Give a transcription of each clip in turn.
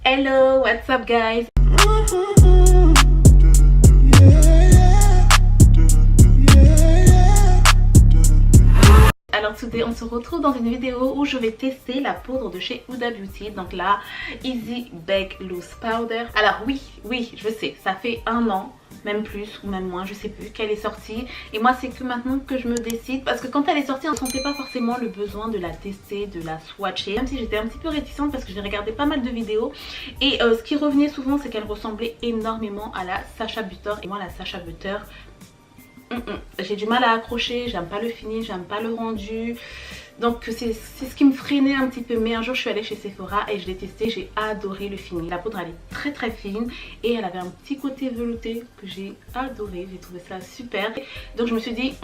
Hello, what's up guys? Alors today on se retrouve dans une vidéo où je vais tester la poudre de chez Huda Beauty, donc la Easy Bake Loose Powder. Alors oui, je sais, ça fait un an, même plus ou même moins, je sais plus, qu'elle est sortie. Et moi c'est que maintenant que je me décide, parce que quand elle est sortie on ne sentait pas forcément le besoin de la tester, de la swatcher. Même si j'étais un petit peu réticente parce que j'ai regardé pas mal de vidéos. Et ce qui revenait souvent c'est qu'elle ressemblait énormément à la Sacha Butter. Et moi la Sacha Butter, j'ai du mal à accrocher, j'aime pas le fini, j'aime pas le rendu. Donc c'est ce qui me freinait un petit peu. Mais un jour je suis allée chez Sephora et je l'ai testé, j'ai adoré le fini. La poudre elle est très fine et elle avait un petit côté velouté que j'ai adoré, j'ai trouvé ça super. Donc je me suis dit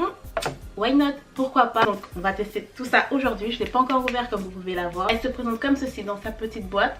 why not, pourquoi pas. Donc on va tester tout ça aujourd'hui. Je l'ai pas encore ouvert comme vous pouvez la voir. Elle se présente comme ceci dans sa petite boîte.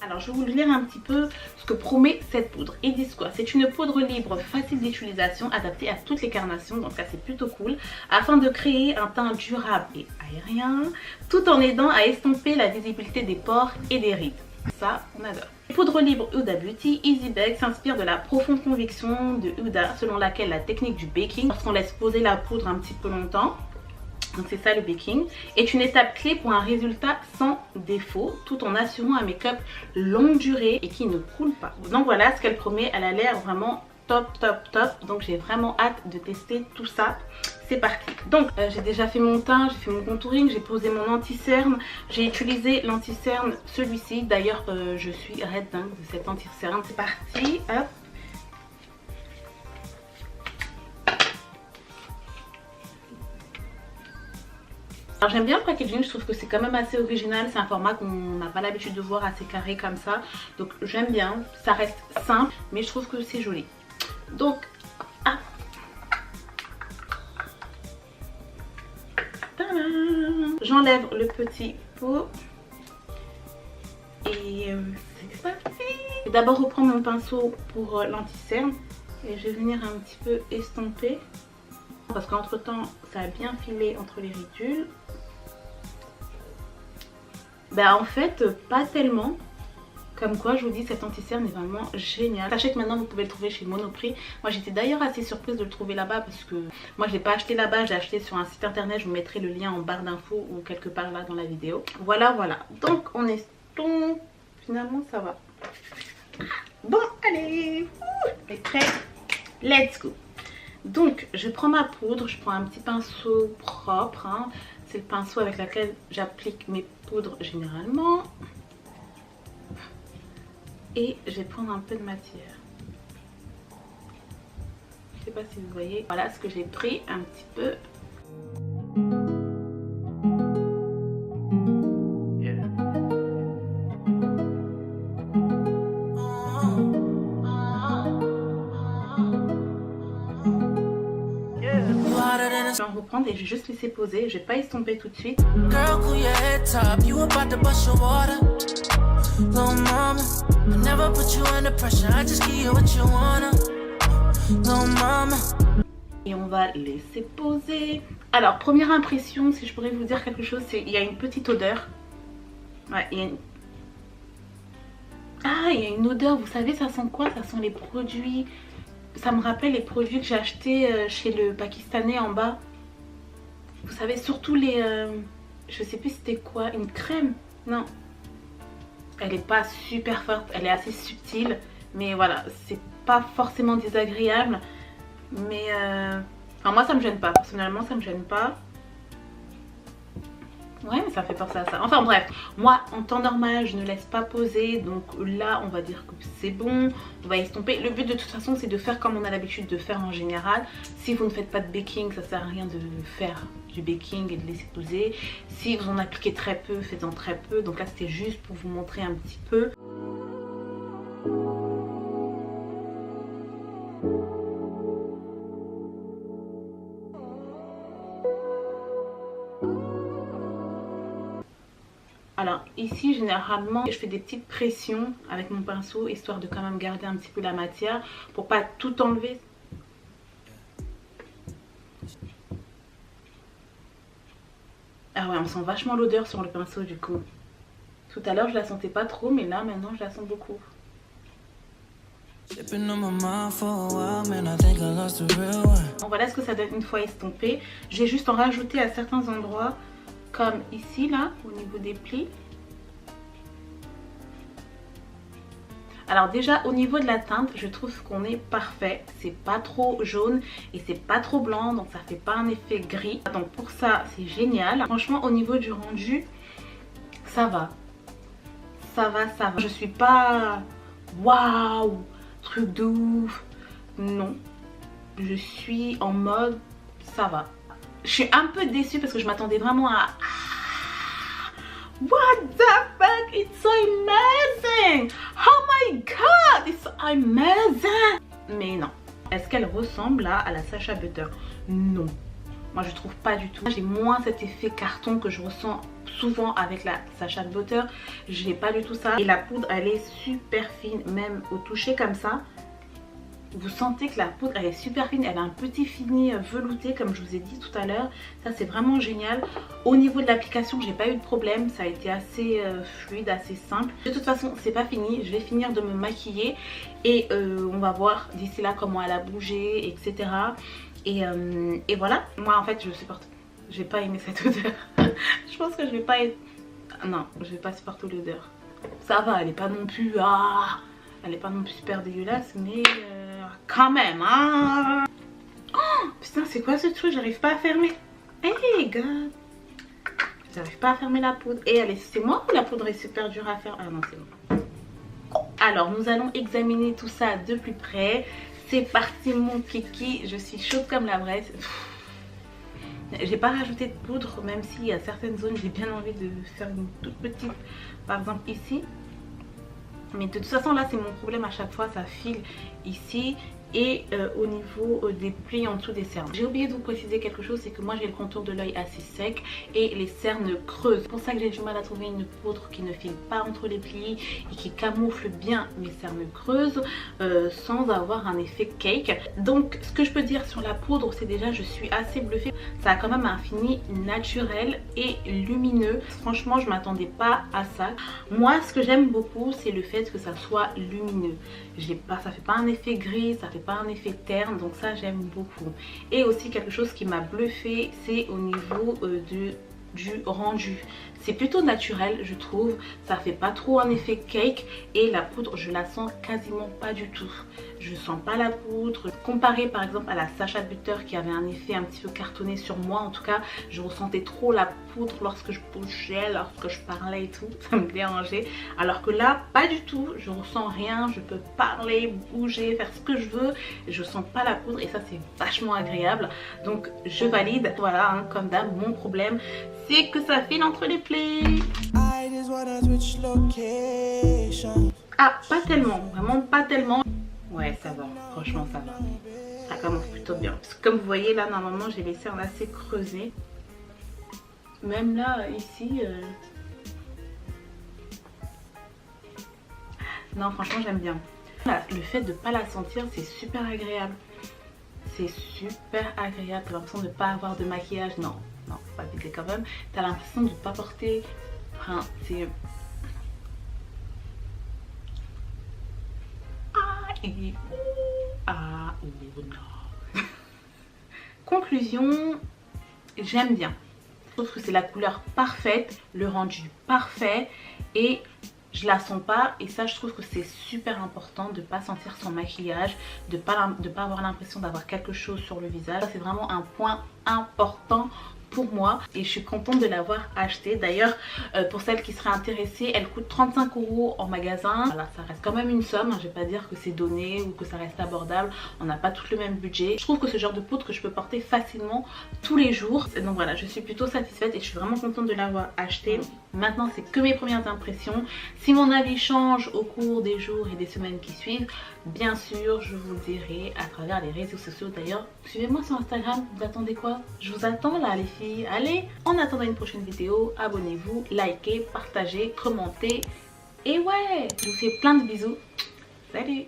Alors je vais vous lire un petit peu ce que promet cette poudre. Ils disent quoi? C'est une poudre libre, facile d'utilisation, adaptée à toutes les carnations, donc ça c'est plutôt cool, afin de créer un teint durable et aérien, tout en aidant à estomper la visibilité des pores et des rides. Ça, on adore. Poudre libre Huda Beauty Easy Bake s'inspire de la profonde conviction de Huda, selon laquelle la technique du baking, lorsqu'on laisse poser la poudre un petit peu longtemps, donc c'est ça le baking, est une étape clé pour un résultat sans défaut, tout en assurant un make-up longue durée et qui ne coule pas. Donc voilà ce qu'elle promet, elle a l'air vraiment top. Donc j'ai vraiment hâte de tester tout ça. C'est parti. Donc j'ai déjà fait mon teint, j'ai fait mon contouring, j'ai posé mon anti-cerne, j'ai utilisé l'anti-cerne celui-ci. D'ailleurs je suis red dingue de cet anti-cerne. C'est parti, hop. Alors j'aime bien le packaging, je trouve que c'est quand même assez original, c'est un format qu'on n'a pas l'habitude de voir assez carré comme ça. Donc j'aime bien, ça reste simple mais je trouve que c'est joli. Donc j'enlève le petit pot et c'est parti. D'abord reprendre mon pinceau pour l'anti-cerne et je vais venir un petit peu estomper parce qu'entre temps ça a bien filé entre les ridules. Bah en fait pas tellement. Comme quoi je vous dis, cet anti-cerne est vraiment génial. Sachez que maintenant vous pouvez le trouver chez Monoprix. Moi j'étais d'ailleurs assez surprise de le trouver là-bas parce que moi je l'ai pas acheté là-bas, j'ai acheté sur un site internet. Je vous mettrai le lien en barre d'infos ou quelque part là dans la vidéo. Voilà. Donc on estompe. Finalement ça va. Bon allez, on est prêt. Let's go. Donc je prends ma poudre, je prends un petit pinceau propre, hein. C'est le pinceau avec lequel j'applique mes poudres généralement. Et je vais prendre un peu de matière. Je sais pas si vous voyez. Voilà ce que j'ai pris un petit peu. Je vais en reprendre et je vais juste laisser poser. Je vais pas estomper tout de suite. Et on va laisser poser. Alors première impression, si je pourrais vous dire quelque chose, c'est qu'il y a une petite odeur. Ouais, il y a une... il y a une odeur, vous savez ça sent quoi? Ça sent les produits. Ça me rappelle les produits que j'ai achetés chez le Pakistanais en bas. Vous savez, surtout les... je sais plus c'était quoi, une crème? Non. Elle est pas super forte, elle est assez subtile. Mais voilà, c'est pas forcément désagréable. Mais enfin, moi ça me gêne pas, personnellement ça me gêne pas. Ouais mais ça fait penser à ça. Enfin bref, moi en temps normal je ne laisse pas poser. Donc là on va dire que c'est bon. On va estomper. Le but de toute façon c'est de faire comme on a l'habitude de faire en général. Si vous ne faites pas de baking, ça sert à rien de faire du baking et de laisser poser. Si vous en appliquez très peu, faites-en très peu. Donc là c'était juste pour vous montrer un petit peu. Alors ici généralement je fais des petites pressions avec mon pinceau histoire de quand même garder un petit peu la matière pour pas tout enlever. Ah ouais, on sent vachement l'odeur sur le pinceau du coup. Tout à l'heure je la sentais pas trop, mais là maintenant je la sens beaucoup. Bon, voilà ce que ça donne une fois estompé. J'ai juste en rajouté à certains endroits, comme ici là, au niveau des plis. Alors déjà au niveau de la teinte, je trouve qu'on est parfait. C'est pas trop jaune et c'est pas trop blanc, donc ça fait pas un effet gris. Donc pour ça c'est génial. Franchement au niveau du rendu, ça va. Ça va, ça va. Je suis pas waouh, truc de ouf. Non. Je suis en mode ça va. Je suis un peu déçue parce que je m'attendais vraiment à... What the fuck? It's so amazing! Oh my god! It's so amazing! Mais non. Est-ce qu'elle ressemble là à la Sacha Butter? Non. Moi je trouve pas du tout. J'ai moins cet effet carton que je ressens souvent avec la Sacha Butter. J'ai pas du tout ça. Et la poudre elle est super fine, même au toucher comme ça. Vous sentez que la poudre elle est super fine, elle a un petit fini velouté comme je vous ai dit tout à l'heure. Ça c'est vraiment génial. Au niveau de l'application j'ai pas eu de problème, ça a été assez fluide, assez simple. De toute façon c'est pas fini, je vais finir de me maquiller et on va voir d'ici là comment elle a bougé, etc. Et voilà, moi en fait je supporte, j'ai pas aimé cette odeur. Je pense que je vais pas être... Non, je vais pas supporter l'odeur. Ça va, elle est pas non plus... Ah, elle est pas non plus super dégueulasse, mais quand même, hein. Oh, putain, c'est quoi ce truc? J'arrive pas à fermer. Hey, gars. J'arrive pas à fermer la poudre. Et elle est... C'est moi ou la poudre est super dure à faire? Ah non, c'est bon. Alors, nous allons examiner tout ça de plus près. C'est parti, mon kiki. Je suis chaude comme la braise. J'ai pas rajouté de poudre, même si à certaines zones j'ai bien envie de faire une toute petite, par exemple ici. Mais de toute façon là c'est mon problème à chaque fois, ça file ici et au niveau des plis en dessous des cernes. J'ai oublié de vous préciser quelque chose, c'est que moi j'ai le contour de l'œil assez sec et les cernes creuses. C'est pour ça que j'ai du mal à trouver une poudre qui ne file pas entre les plis et qui camoufle bien mes cernes creuses sans avoir un effet cake. Donc ce que je peux dire sur la poudre, c'est déjà je suis assez bluffée. Ça a quand même un fini naturel et lumineux. Franchement je m'attendais pas à ça. Moi ce que j'aime beaucoup c'est le fait que ça soit lumineux. Ça fait pas un effet gris, ça fait pas un effet terne, donc ça j'aime beaucoup. Et aussi quelque chose qui m'a bluffé, c'est au niveau du rendu. C'est plutôt naturel je trouve, ça fait pas trop un effet cake et la poudre je la sens quasiment pas du tout. Je sens pas la poudre. Comparé par exemple à la Sacha Butter qui avait un effet un petit peu cartonné sur moi, en tout cas je ressentais trop la poudre lorsque je bougeais, lorsque je parlais et tout, ça me dérangeait. Alors que là pas du tout, je ressens rien, je peux parler, bouger, faire ce que je veux, je sens pas la poudre et ça c'est vachement agréable. Donc je valide. Voilà hein, comme d'hab mon problème c'est que ça file entre les plis. Ah pas tellement, vraiment pas tellement. Ouais ça va, franchement ça va. Ça commence plutôt bien. Parce que comme vous voyez là normalement j'ai les cernes assez creusées. Même là ici non franchement j'aime bien. Là, le fait de ne pas la sentir c'est super agréable. C'est super agréable. T'as l'impression de ne pas avoir de maquillage. Non, non, faut pas piquer quand même. T'as l'impression de ne pas porter. Enfin, c'est... Ah, non. Conclusion, j'aime bien. Je trouve que c'est la couleur parfaite, le rendu parfait et je la sens pas. Et ça je trouve que c'est super important de pas sentir son maquillage, de pas avoir l'impression d'avoir quelque chose sur le visage. C'est vraiment un point important pour moi et je suis contente de l'avoir acheté. D'ailleurs pour celles qui seraient intéressées, elle coûte 35 € en magasin. Voilà, ça reste quand même une somme, je vais pas dire que c'est donné ou que ça reste abordable, on n'a pas tout le même budget. Je trouve que ce genre de poudre que je peux porter facilement tous les jours. Donc voilà, je suis plutôt satisfaite et je suis vraiment contente de l'avoir acheté. Maintenant c'est que mes premières impressions. Si mon avis change au cours des jours et des semaines qui suivent, bien sûr je vous le dirai à travers les réseaux sociaux. D'ailleurs suivez-moi sur Instagram, vous attendez quoi? Je vous attends là les filles. Allez, en attendant une prochaine vidéo, abonnez-vous, likez, partagez, commentez et ouais, je vous fais plein de bisous. Salut!